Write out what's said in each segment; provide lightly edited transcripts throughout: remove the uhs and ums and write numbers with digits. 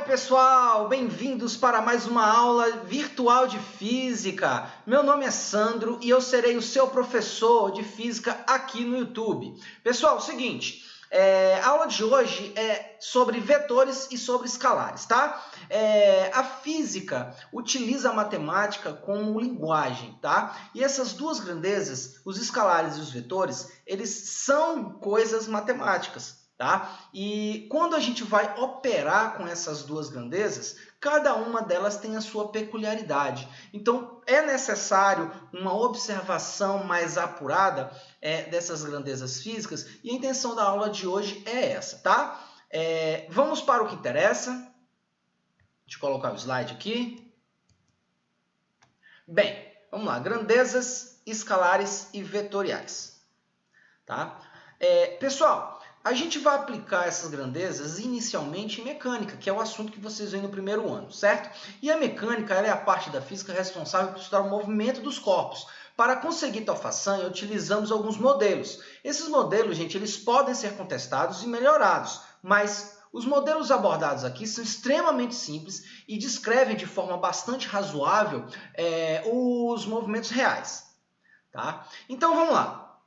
pessoal, bem-vindos para mais uma aula virtual de física. Meu nome é Sandro e eu serei o seu professor de física aqui no YouTube. Pessoal, seguinte, a aula de hoje é sobre vetores e sobre escalares, tá? A física utiliza a matemática como linguagem, tá? E essas duas grandezas, os escalares e os vetores, eles são coisas matemáticas. Tá? E quando a gente vai operar com essas duas grandezas, cada uma delas tem a sua peculiaridade. Então, é necessário uma observação mais apurada dessas grandezas físicas, e a intenção da aula de hoje é essa, tá? Vamos para o que interessa. Deixa eu colocar o slide aqui. Bem, vamos lá. Grandezas, escalares e vetoriais. Tá? Pessoal, a gente vai aplicar essas grandezas inicialmente em mecânica, que é o assunto que vocês veem no primeiro ano, certo? E a mecânica ela é a parte da física responsável por estudar o movimento dos corpos. Para conseguir tal façanha, utilizamos alguns modelos. Esses modelos, gente, eles podem ser contestados e melhorados, mas os modelos abordados aqui são extremamente simples e descrevem de forma bastante razoável os movimentos reais. Tá? Então, vamos lá.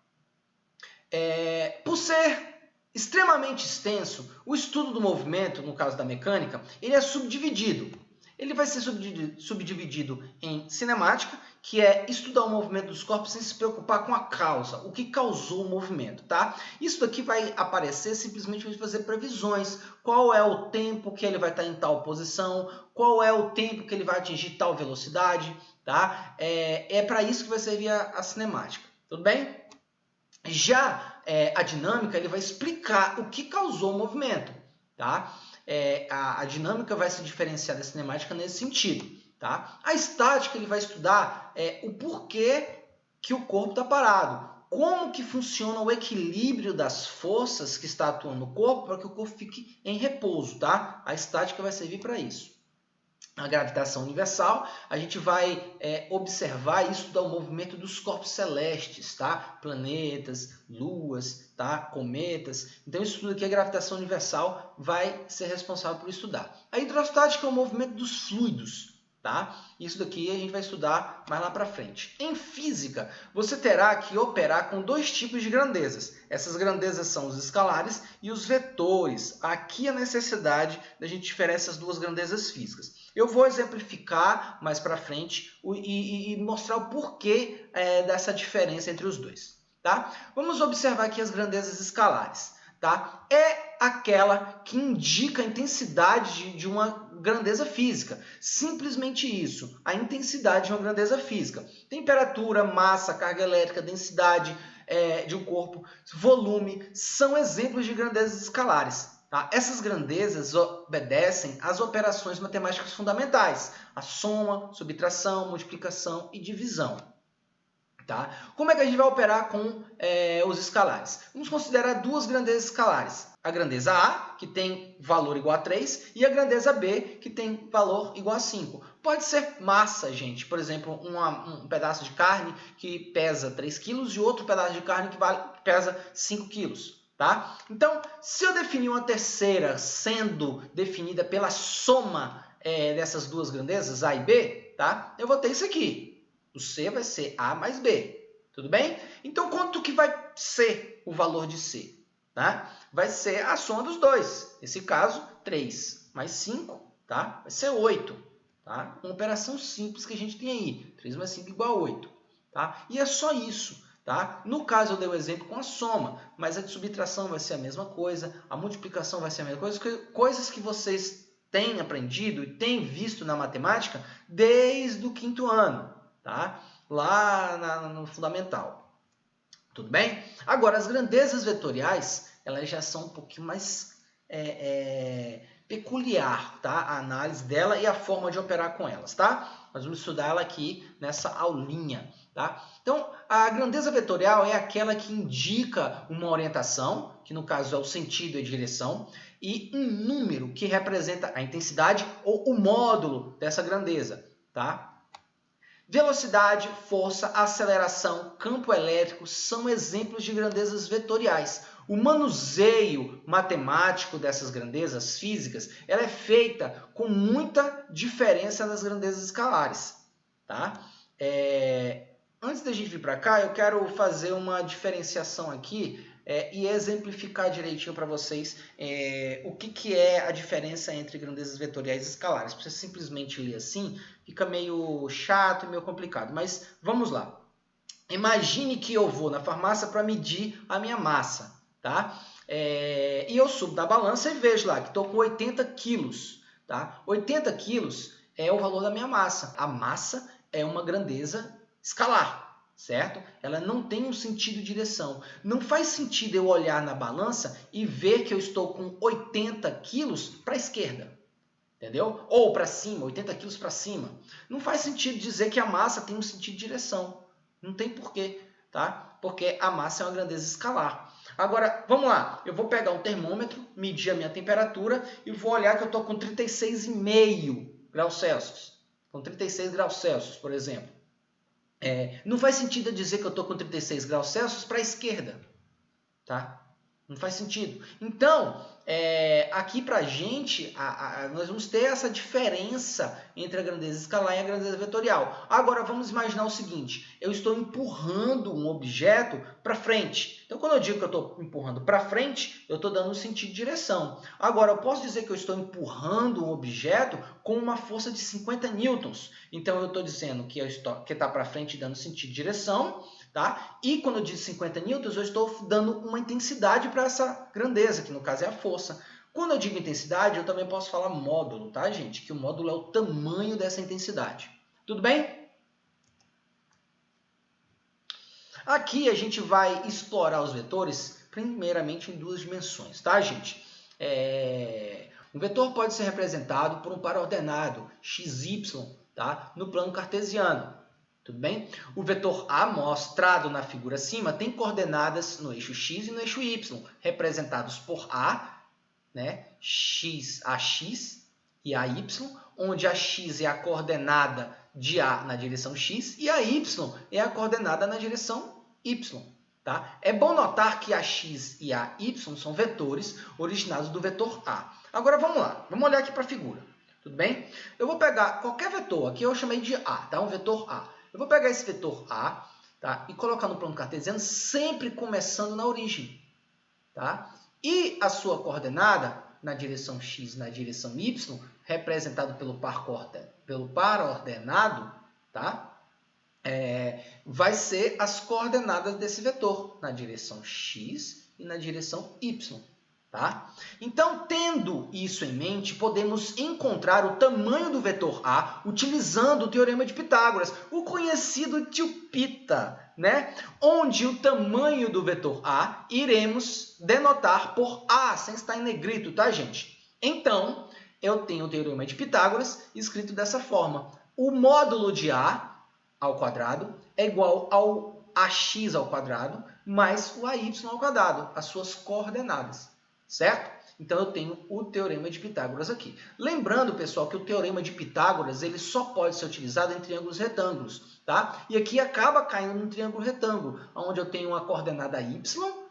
Por ser extremamente extenso, o estudo do movimento, no caso da mecânica, ele é subdividido. Ele vai ser subdividido em cinemática, que é estudar o movimento dos corpos sem se preocupar com a causa, o que causou o movimento, tá? Isso daqui vai aparecer simplesmente para fazer previsões. Qual é o tempo que ele vai estar em tal posição, qual é o tempo que ele vai atingir tal velocidade, tá? É para isso que vai servir a cinemática, tudo bem? Já a dinâmica ele vai explicar o que causou o movimento. Tá? A dinâmica vai se diferenciar da cinemática nesse sentido. Tá? A estática ele vai estudar o porquê que o corpo está parado. Como que funciona o equilíbrio das forças que está atuando no corpo para que o corpo fique em repouso. Tá? A estática vai servir para isso. A gravitação universal, a gente vai observar e estudar o movimento dos corpos celestes, tá? Planetas, luas, tá? Cometas. Então, isso tudo aqui, a gravitação universal vai ser responsável por estudar. A hidrostática é o movimento dos fluidos, tá? Isso daqui a gente vai estudar mais lá para frente. Em física, você terá que operar com dois tipos de grandezas. Essas grandezas são os escalares e os vetores. Aqui a necessidade da gente diferenciar essas duas grandezas físicas. Eu vou exemplificar mais para frente e mostrar o porquê dessa diferença entre os dois. Tá? Vamos observar aqui as grandezas escalares. Tá? É aquela que indica a intensidade de uma grandeza física. Simplesmente isso, a intensidade de uma grandeza física. Temperatura, massa, carga elétrica, densidade de um corpo, volume, são exemplos de grandezas escalares. Tá? Essas grandezas obedecem às operações matemáticas fundamentais, a soma, subtração, multiplicação e divisão. Tá? Como é que a gente vai operar com os escalares? Vamos considerar duas grandezas escalares. A grandeza A, que tem valor igual a 3, e a grandeza B, que tem valor igual a 5. Pode ser massa, gente. Por exemplo, um pedaço de carne que pesa 3 kg e outro pedaço de carne que pesa 5 kg. Tá? Então, se eu definir uma terceira sendo definida pela soma dessas duas grandezas, A e B, tá? Eu vou ter isso aqui. O C vai ser A mais B. Tudo bem? Então, quanto que vai ser o valor de C? Tá? Vai ser a soma dos dois. Nesse caso, 3 mais 5, tá? Vai ser 8. Tá? Uma operação simples que a gente tem aí. 3 mais 5 igual a 8. Tá? E é só isso. Tá? No caso, eu dei o exemplo com a soma, mas a de subtração vai ser a mesma coisa, a multiplicação vai ser a mesma coisa, coisas que vocês têm aprendido e têm visto na matemática desde o 5º ano, tá? Lá no fundamental. Tudo bem? Agora, as grandezas vetoriais, elas já são um pouquinho mais peculiar, tá? A análise dela e a forma de operar com elas, tá? Nós vamos estudar ela aqui nessa aulinha, tá? Então, a grandeza vetorial é aquela que indica uma orientação, que no caso é o sentido e a direção, e um número que representa a intensidade ou o módulo dessa grandeza, tá? Velocidade, força, aceleração, campo elétrico são exemplos de grandezas vetoriais. O manuseio matemático dessas grandezas físicas, ela é feita com muita diferença nas grandezas escalares, tá? Antes da gente vir para cá, eu quero fazer uma diferenciação aqui e exemplificar direitinho para vocês o que é a diferença entre grandezas vetoriais e escalares. Se você simplesmente ler assim, fica meio chato e meio complicado, mas vamos lá. Imagine que eu vou na farmácia para medir a minha massa, tá? E eu subo na balança e vejo lá que estou com 80 quilos, tá? 80 quilos é o valor da minha massa. A massa é uma grandeza escalar, certo? Ela não tem um sentido de direção. Não faz sentido eu olhar na balança e ver que eu estou com 80 quilos para a esquerda, entendeu? Ou para cima, 80 quilos para cima. Não faz sentido dizer que a massa tem um sentido de direção. Não tem porquê, tá? Porque a massa é uma grandeza escalar. Agora, vamos lá. Eu vou pegar um termômetro, medir a minha temperatura e vou olhar que eu estou com 36,5 graus Celsius. Com 36 graus Celsius, por exemplo. Não faz sentido eu dizer que eu estou com 36 graus Celsius para a esquerda, tá? Não faz sentido. Então, aqui para a gente, nós vamos ter essa diferença entre a grandeza escalar e a grandeza vetorial. Agora, vamos imaginar o seguinte. Eu estou empurrando um objeto para frente. Então, quando eu digo que eu estou empurrando para frente, eu estou dando um sentido de direção. Agora, eu posso dizer que eu estou empurrando um objeto com uma força de 50 newtons. Então, eu estou dizendo que está para frente dando sentido de direção. Tá? E quando eu digo 50 newtons, eu estou dando uma intensidade para essa grandeza, que no caso é a força. Quando eu digo intensidade, eu também posso falar módulo, tá, gente? Que o módulo é o tamanho dessa intensidade. Tudo bem? Aqui a gente vai explorar os vetores, primeiramente em duas dimensões, tá, gente? Um vetor pode ser representado por um par ordenado, xy, tá? No plano cartesiano. Tudo bem? O vetor A, mostrado na figura acima, tem coordenadas no eixo x e no eixo y, representados por A, né? AX e AY, onde a x é a coordenada de A na direção x e a y é a coordenada na direção y. Tá? É bom notar que a x e a y são vetores originados do vetor A. Agora vamos lá, vamos olhar aqui para a figura. Tudo bem? Eu vou pegar qualquer vetor, aqui eu chamei de A, tá? Um vetor A. Eu vou pegar esse vetor A, tá? E colocar no plano cartesiano, sempre começando na origem. Tá? E a sua coordenada, na direção x e na direção y, representado pelo par ordenado, tá? Vai ser as coordenadas desse vetor, na direção x e na direção y. Tá? Então, tendo isso em mente, podemos encontrar o tamanho do vetor A utilizando o Teorema de Pitágoras, o conhecido tio Pita, né? Onde o tamanho do vetor A iremos denotar por A, sem estar em negrito, tá, gente? Então, eu tenho o Teorema de Pitágoras escrito dessa forma. O módulo de A ao quadrado é igual ao AX ao quadrado mais o AY ao quadrado, as suas coordenadas. Certo? Então, eu tenho o Teorema de Pitágoras aqui. Lembrando, pessoal, que o Teorema de Pitágoras ele só pode ser utilizado em triângulos retângulos. Tá? E aqui acaba caindo num triângulo retângulo, onde eu tenho uma coordenada y,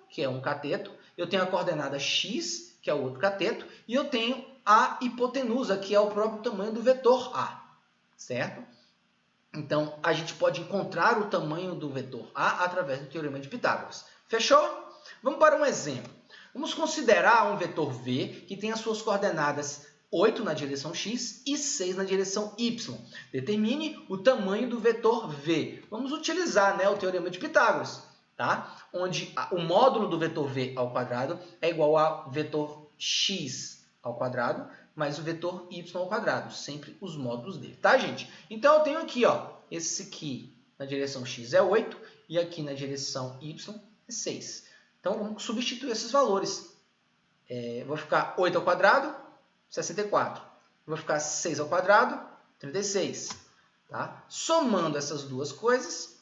que é um cateto, eu tenho a coordenada x, que é o outro cateto, e eu tenho a hipotenusa, que é o próprio tamanho do vetor A. Certo? Então, a gente pode encontrar o tamanho do vetor A através do Teorema de Pitágoras. Fechou? Vamos para um exemplo. Vamos considerar um vetor V que tem as suas coordenadas 8 na direção x e 6 na direção y. Determine o tamanho do vetor V. Vamos utilizar, né, o Teorema de Pitágoras, tá? Onde o módulo do vetor V ao quadrado é igual ao vetor x ao quadrado mais o vetor y ao quadrado, sempre os módulos dele, tá, gente? Então, eu tenho aqui, ó, esse aqui na direção x é 8 e aqui na direção y é 6. Então, vamos substituir esses valores. Vou ficar 8 ao quadrado, 64. Vou ficar 6 ao quadrado, 36. Tá? Somando essas duas coisas,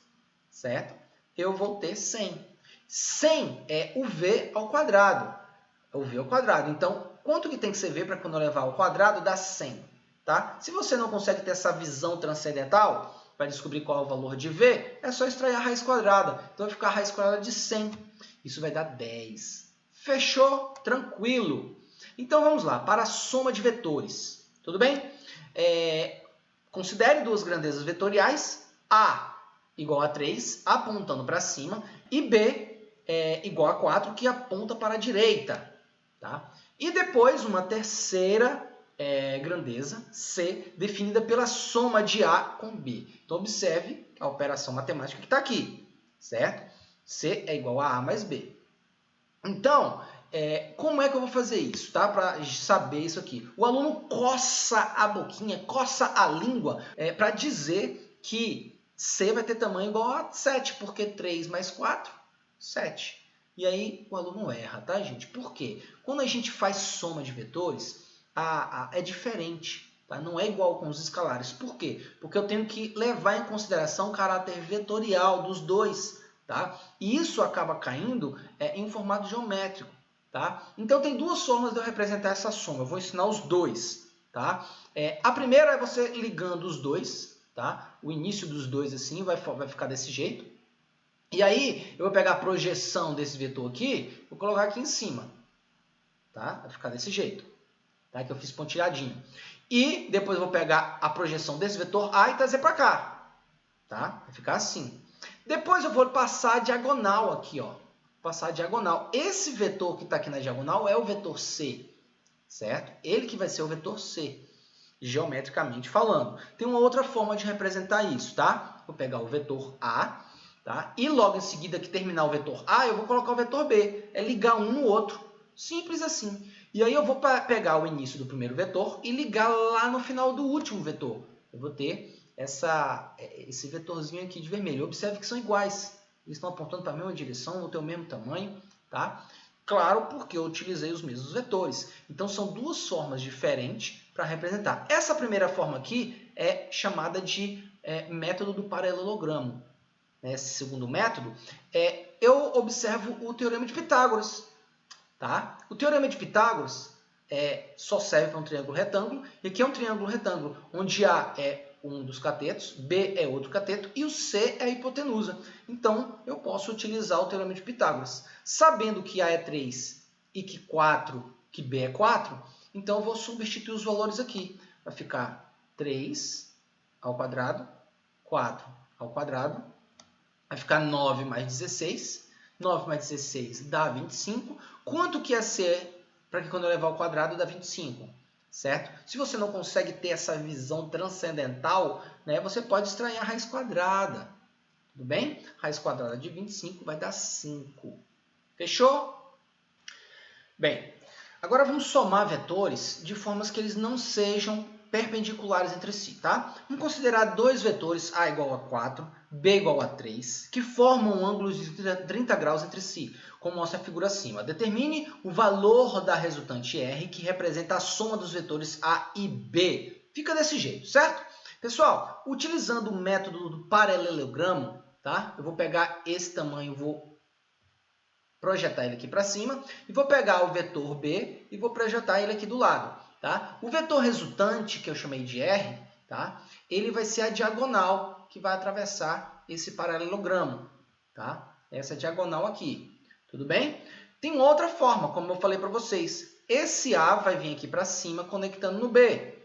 certo? Eu vou ter 100. 100 é o V ao quadrado. É o V ao quadrado. Então, quanto que tem que ser V para quando eu levar ao quadrado dá 100. Tá? Se você não consegue ter essa visão transcendental, para descobrir qual é o valor de V, é só extrair a raiz quadrada. Então, vai ficar a raiz quadrada de 100. Isso vai dar 10, Fechou? Tranquilo. Então vamos lá, para a soma de vetores. Tudo bem? Considere duas grandezas vetoriais, A igual a 3, apontando para cima, e B igual a 4, que aponta para a direita. Tá? E depois uma terceira grandeza, C, definida pela soma de A com B. Então observe a operação matemática que está aqui, certo? C é igual a A mais B. Então, como é que eu vou fazer isso, tá? Para saber isso aqui. O aluno coça a boquinha, coça a língua para dizer que C vai ter tamanho igual a 7, porque 3 mais 4, 7. E aí o aluno erra, tá, gente? Por quê? Quando a gente faz soma de vetores, é diferente. Tá? Não é igual com os escalares. Por quê? Porque eu tenho que levar em consideração o caráter vetorial dos dois. Tá? E isso acaba caindo em formato geométrico. Tá? Então tem duas formas de eu representar essa soma. Eu vou ensinar os dois. Tá? A primeira é você ligando os dois. Tá? O início dos dois assim vai ficar desse jeito. E aí eu vou pegar a projeção desse vetor aqui, vou colocar aqui em cima. Tá? Vai ficar desse jeito. Tá? Que eu fiz pontilhadinho. E depois eu vou pegar a projeção desse vetor A e trazer para cá. Tá? Vai ficar assim. Depois eu vou passar a diagonal aqui, ó. Passar a diagonal. Esse vetor que está aqui na diagonal é o vetor C, certo? Ele que vai ser o vetor C, geometricamente falando. Tem uma outra forma de representar isso, tá? Vou pegar o vetor A, tá? E logo em seguida que terminar o vetor A, eu vou colocar o vetor B. É ligar um no outro. Simples assim. E aí eu vou pegar o início do primeiro vetor e ligar lá no final do último vetor. Eu vou ter esse vetorzinho aqui de vermelho. Observe que são iguais. Eles estão apontando para a mesma direção, vão ter o mesmo tamanho. Tá? Claro, porque eu utilizei os mesmos vetores. Então, são duas formas diferentes para representar. Essa primeira forma aqui é chamada de método do paralelogramo. Esse segundo método, eu observo o Teorema de Pitágoras. Tá? O Teorema de Pitágoras só serve para um triângulo retângulo. E aqui é um triângulo retângulo, onde A é um dos catetos, B é outro cateto e o C é a hipotenusa. Então, eu posso utilizar o Teorema de Pitágoras. Sabendo que A é 3 e que B é 4, então eu vou substituir os valores aqui. Vai ficar 3 ao quadrado, 4 ao quadrado, vai ficar 9 mais 16. 9 mais 16 dá 25. Quanto que é C para que quando eu levar ao quadrado dá 25? Certo? Se você não consegue ter essa visão transcendental, né, você pode extrair a raiz quadrada. Tudo bem? Raiz quadrada de 25 vai dar 5. Fechou? Bem, agora vamos somar vetores de formas que eles não sejam perpendiculares entre si. Tá? Vamos considerar dois vetores, A igual a 4, B igual a 3, que formam ângulos de 30 graus entre si, como mostra a figura acima. Determine o valor da resultante R, que representa a soma dos vetores A e B. Fica desse jeito, certo? Pessoal, utilizando o método do paralelogramo, tá? Eu vou pegar esse tamanho, vou projetar ele aqui para cima, e vou pegar o vetor B e vou projetar ele aqui do lado. Tá? O vetor resultante, que eu chamei de R, tá? Ele vai ser a diagonal que vai atravessar esse paralelogramo. Tá? Essa diagonal aqui. Tudo bem? Tem outra forma, como eu falei para vocês. Esse A vai vir aqui para cima, conectando no B.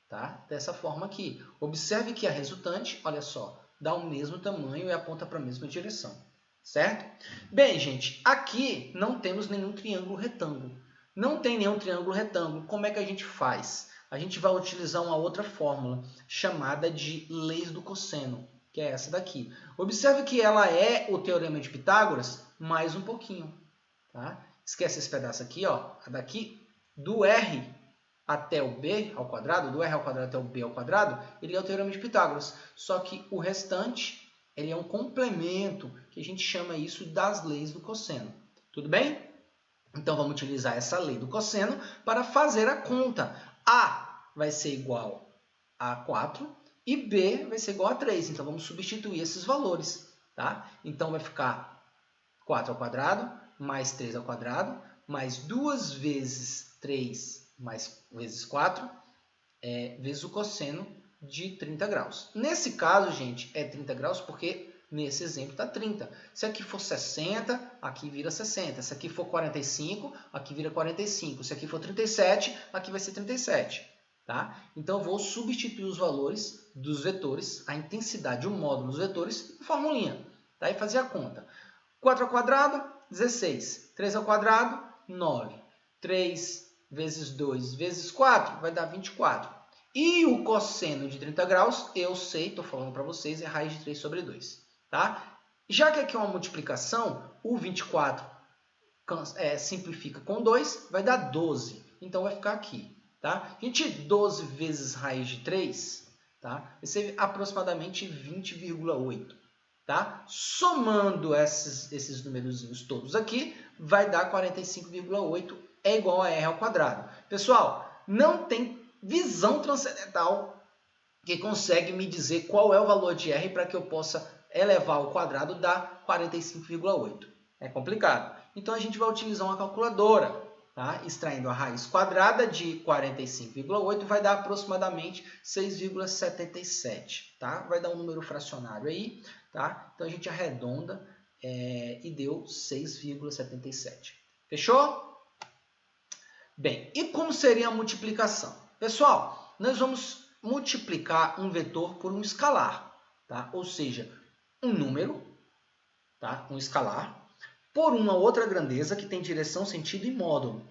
Tá? Dessa forma aqui. Observe que a resultante, olha só, dá o mesmo tamanho e aponta para a mesma direção. Certo? Bem, gente, aqui não temos nenhum triângulo retângulo. Não tem nenhum triângulo retângulo. Como é que a gente faz? A gente vai utilizar uma outra fórmula, chamada de leis do cosseno, que é essa daqui. Observe que ela é o Teorema de Pitágoras mais um pouquinho. Tá? Esquece esse pedaço aqui, ó. Daqui, do R até o B ao quadrado, do R ao quadrado até o B ao quadrado, ele é o Teorema de Pitágoras. Só que o restante, ele é um complemento, que a gente chama isso das leis do cosseno. Tudo bem? Então, vamos utilizar essa lei do cosseno para fazer a conta. A vai ser igual a 4 e B vai ser igual a 3. Então, vamos substituir esses valores. Tá? Então, vai ficar 4 ao quadrado mais 3 ao quadrado, mais 2 vezes 3 mais vezes 4, vezes o cosseno de 30 graus. Nesse caso, gente, é 30 graus porque nesse exemplo está 30. Se aqui for 60, aqui vira 60. Se aqui for 45, aqui vira 45. Se aqui for 37, aqui vai ser 37. Tá? Então, eu vou substituir os valores dos vetores, a intensidade, o módulo dos vetores, em formulinha. Tá? E fazer a conta. 4 ao quadrado, 16. 3 ao quadrado, 9. 3 vezes 2 vezes 4 vai dar 24. E o cosseno de 30 graus, eu sei, estou falando para vocês, é raiz de 3 sobre 2. Tá? Já que aqui é uma multiplicação, o 24 simplifica com 2, vai dar 12. Então, vai ficar aqui. Tá? Gente, 12 vezes raiz de 3, tá? Vai ser aproximadamente 20,8. Tá? Somando esses numerozinhos todos aqui, vai dar 45,8, é igual a r ao quadrado. Pessoal, não tem visão transcendental que consegue me dizer qual é o valor de r para que eu possa elevar ao quadrado dar 45,8. É complicado. Então, a gente vai utilizar uma calculadora. Tá? Extraindo a raiz quadrada de 45,8 vai dar aproximadamente 6,77. Tá? Vai dar um número fracionário aí. Tá? Então, a gente arredonda e deu 6,77. Fechou? Bem, e como seria a multiplicação? Pessoal, nós vamos multiplicar um vetor por um escalar. Tá? Ou seja, um número, tá? Um escalar, por uma outra grandeza que tem direção, sentido e módulo.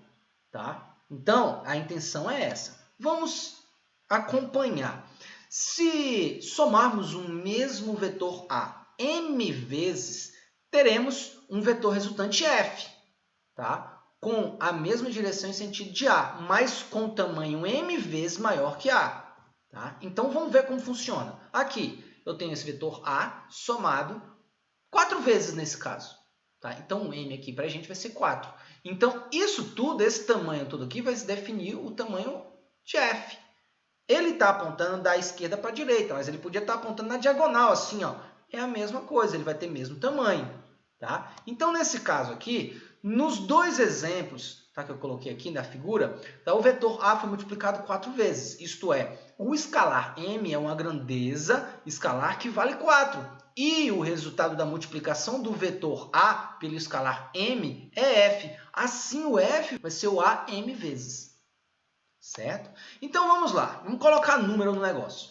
Tá? Então, a intenção é essa. Vamos acompanhar. Se somarmos um mesmo vetor A m vezes, teremos um vetor resultante f, tá? Com a mesma direção e sentido de A, mas com tamanho m vezes maior que A. Tá? Então, vamos ver como funciona. Aqui, eu tenho esse vetor A somado 4 vezes nesse caso. Tá? Então, o m aqui para a gente vai ser 4. Então, isso tudo, esse tamanho todo aqui, vai definir o tamanho de f. Ele está apontando da esquerda para a direita, mas ele podia estar apontando na diagonal, assim, ó. É a mesma coisa, ele vai ter o mesmo tamanho. Tá? Então, nesse caso aqui, nos dois exemplos, tá, que eu coloquei aqui na figura, tá, o vetor A foi multiplicado 4 vezes. Isto é, o escalar m é uma grandeza escalar que vale 4. E o resultado da multiplicação do vetor A pelo escalar m é f. Assim, o f vai ser o A m vezes. Certo? Então, vamos lá. Vamos colocar número no negócio.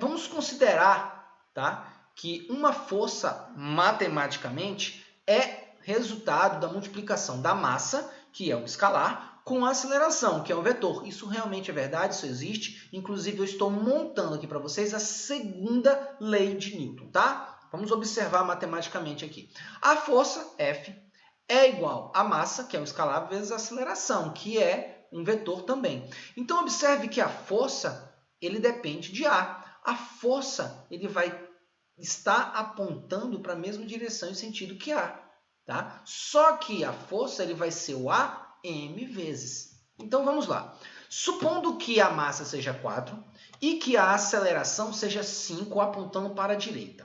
Vamos considerar, tá, que uma força, matematicamente, é resultado da multiplicação da massa, que é um escalar, com a aceleração, que é um vetor. Isso realmente é verdade, isso existe. Inclusive, eu estou montando aqui para vocês a segunda lei de Newton, tá? Vamos observar matematicamente aqui. A força, F, é igual à massa, que é um escalar, vezes a aceleração, que é um vetor também. Então, observe que a força, ele depende de A. A força, ele vai estar apontando para a mesma direção e sentido que A. Tá? Só que a força, ele vai ser o A m vezes. Então, vamos lá. Supondo que a massa seja 4 e que a aceleração seja 5 apontando para a direita.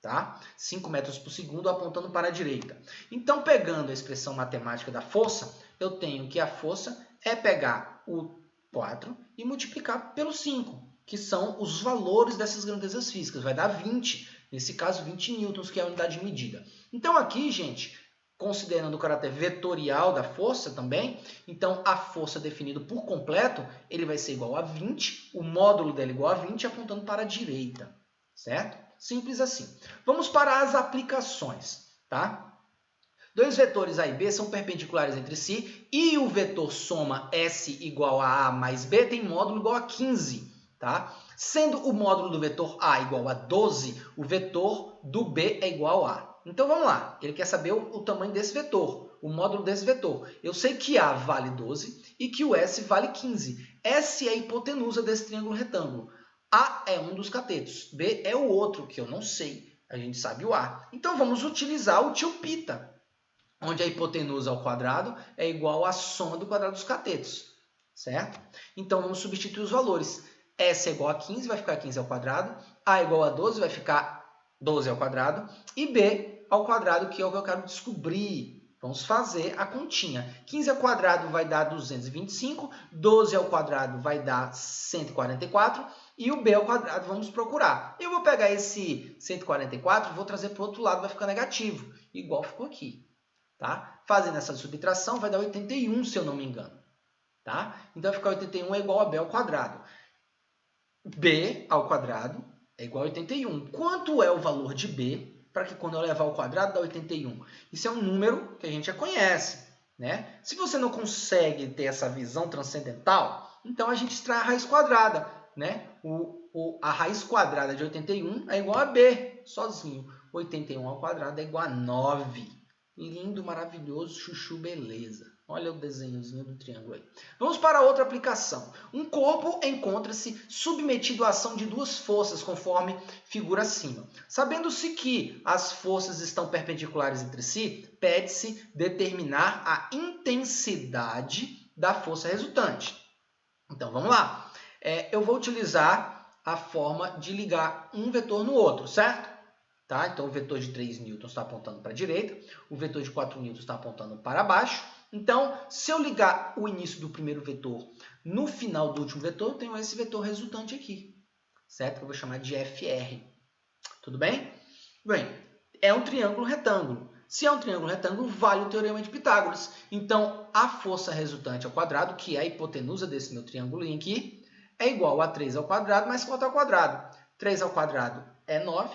Tá? 5 metros por segundo apontando para a direita. Então, pegando a expressão matemática da força, eu tenho que a força é pegar o 4 e multiplicar pelo 5, que são os valores dessas grandezas físicas. Vai dar 20, nesse caso 20 newtons, que é a unidade de medida. Então, aqui, gente, considerando o caráter vetorial da força também, então a força definida por completo, ele vai ser igual a 20, o módulo dela é igual a 20, apontando para a direita, certo? Simples assim. Vamos para as aplicações, tá? Dois vetores A e B são perpendiculares entre si e o vetor soma S igual a A mais B tem módulo igual a 15, tá? Sendo o módulo do vetor A igual a 12, o vetor do B é igual a. Então, vamos lá. Ele quer saber o tamanho desse vetor, o módulo desse vetor. Eu sei que A vale 12 e que o S vale 15. S é a hipotenusa desse triângulo retângulo. A é um dos catetos, B é o outro, que eu não sei. A gente sabe o A. Então, vamos utilizar o tio Pita, onde a hipotenusa ao quadrado é igual à soma do quadrado dos catetos. Certo? Então, vamos substituir os valores. S é igual a 15, vai ficar 15 ao quadrado. A é igual a 12, vai ficar 12 ao quadrado. E B ao quadrado, que é o que eu quero descobrir. Vamos fazer a continha. 15 ao quadrado vai dar 225, 12 ao quadrado vai dar 144 e o b ao quadrado vamos procurar. Eu vou pegar esse 144 e vou trazer para o outro lado, vai ficar negativo, igual ficou aqui. Tá? Fazendo essa subtração vai dar 81, se eu não me engano. Tá? Então vai ficar 81 é igual a b ao quadrado. b ao quadrado é igual a 81. Quanto é o valor de b? Para que quando eu levar ao quadrado dá 81. Isso é um número que a gente já conhece, né? Se você não consegue ter essa visão transcendental, então a gente extrai a raiz quadrada, né? A raiz quadrada de 81 é igual a b, sozinho. 81 ao quadrado é igual a 9. Lindo, maravilhoso, chuchu, beleza. Olha o desenhozinho do triângulo aí. Vamos para outra aplicação. Um corpo encontra-se submetido à ação de duas forças, conforme figura acima. Sabendo-se que as forças estão perpendiculares entre si, pede-se determinar a intensidade da força resultante. Então, vamos lá. Eu vou utilizar a forma de ligar um vetor no outro, certo? Tá? Então, o vetor de 3 N está apontando para a direita, o vetor de 4 N está apontando para baixo. Então, se eu ligar o início do primeiro vetor no final do último vetor, eu tenho esse vetor resultante aqui, certo? Que eu vou chamar de FR. Tudo bem? Bem, é um triângulo retângulo. Se é um triângulo retângulo, vale o teorema de Pitágoras. Então, a força resultante ao quadrado, que é a hipotenusa desse meu triângulo aqui, é igual a 3 ao quadrado mais 4 ao quadrado. 3 ao quadrado é 9,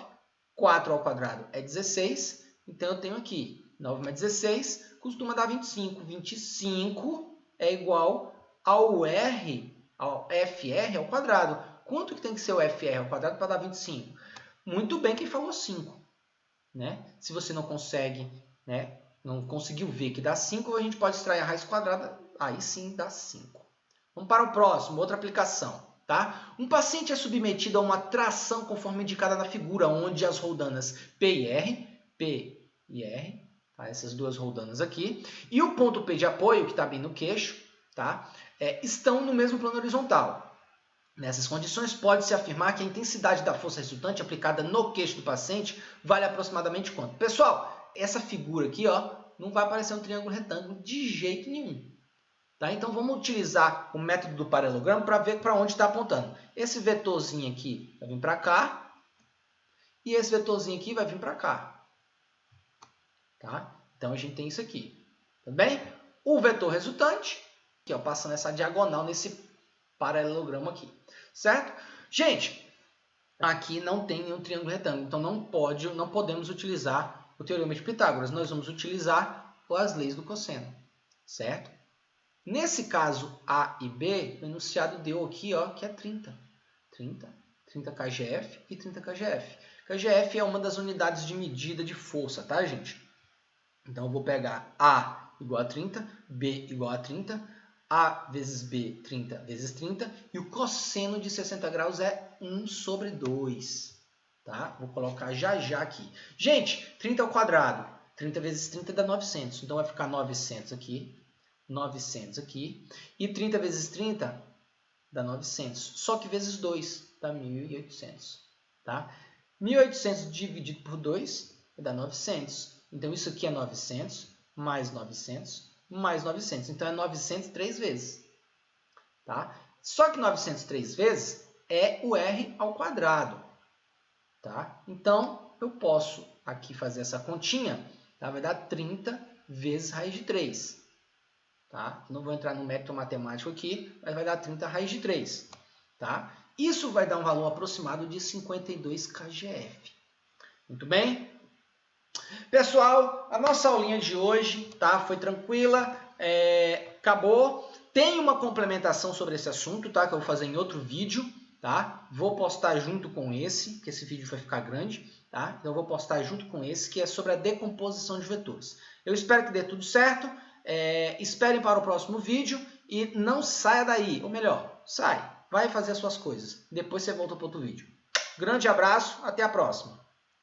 4 ao quadrado é 16, então eu tenho aqui 9 mais 16, costuma dar 25. 25 é igual ao FR ao quadrado. Quanto que tem que ser o FR ao quadrado para dar 25? Muito bem quem falou 5. Né? Se você não consegue, né, não conseguiu ver que dá 5, a gente pode extrair a raiz quadrada, aí sim dá 5. Vamos para o próximo, outra aplicação. Tá? Um paciente é submetido a uma tração conforme indicada na figura, onde as roldanas P e R, tá? Essas duas roldanas aqui, e o ponto P de apoio, que está bem no queixo, tá? Estão no mesmo plano horizontal. Nessas condições, pode-se afirmar que a intensidade da força resultante aplicada no queixo do paciente vale aproximadamente quanto? Pessoal, essa figura aqui, ó, não vai parecer um triângulo retângulo de jeito nenhum. Tá? Então, vamos utilizar o método do paralelogramo para ver para onde está apontando. Esse vetorzinho aqui vai vir para cá e esse vetorzinho aqui vai vir para cá. Tá? Então, a gente tem isso aqui. Tá bem? O vetor resultante, que é passando essa diagonal nesse paralelogramo aqui. Certo? Gente, aqui não tem nenhum triângulo retângulo, então não podemos utilizar o teorema de Pitágoras. Nós vamos utilizar as leis do cosseno. Certo? Nesse caso A e B, o enunciado deu aqui, ó, que é 30. 30 kgf e 30 kgf. kgf é uma das unidades de medida de força, tá, gente? Então, eu vou pegar A igual a 30, B igual a 30, A vezes B, 30 vezes 30, e o cosseno de 60 graus é 1 sobre 2. Tá? Vou colocar já aqui. Gente, 30 ao quadrado. 30 vezes 30 dá 900, então vai ficar 900 aqui. 900 aqui, e 30 vezes 30 dá 900, só que vezes 2 dá 1.800, tá? 1.800 dividido por 2 dá 900, então isso aqui é 900, mais 900, mais 900, então é 900 3 vezes, tá? Só que 900 3 vezes é o R ao quadrado, tá? Então, eu posso aqui fazer essa continha, tá? Vai dar 30 vezes raiz de 3. Tá? Não vou entrar no método matemático aqui, mas vai dar 30 raiz de 3. Tá? Isso vai dar um valor aproximado de 52 kgf. Muito bem? Pessoal, a nossa aulinha de hoje, tá? Foi tranquila, acabou. Tem uma complementação sobre esse assunto, tá? Que eu vou fazer em outro vídeo. Tá? Vou postar junto com esse, que esse vídeo vai ficar grande. Tá? Então, eu vou postar junto com esse, que é sobre a decomposição de vetores. Eu espero que dê tudo certo. Esperem para o próximo vídeo e não saia daí, ou melhor, sai, vai fazer as suas coisas, depois você volta para outro vídeo. Grande abraço, até a próxima!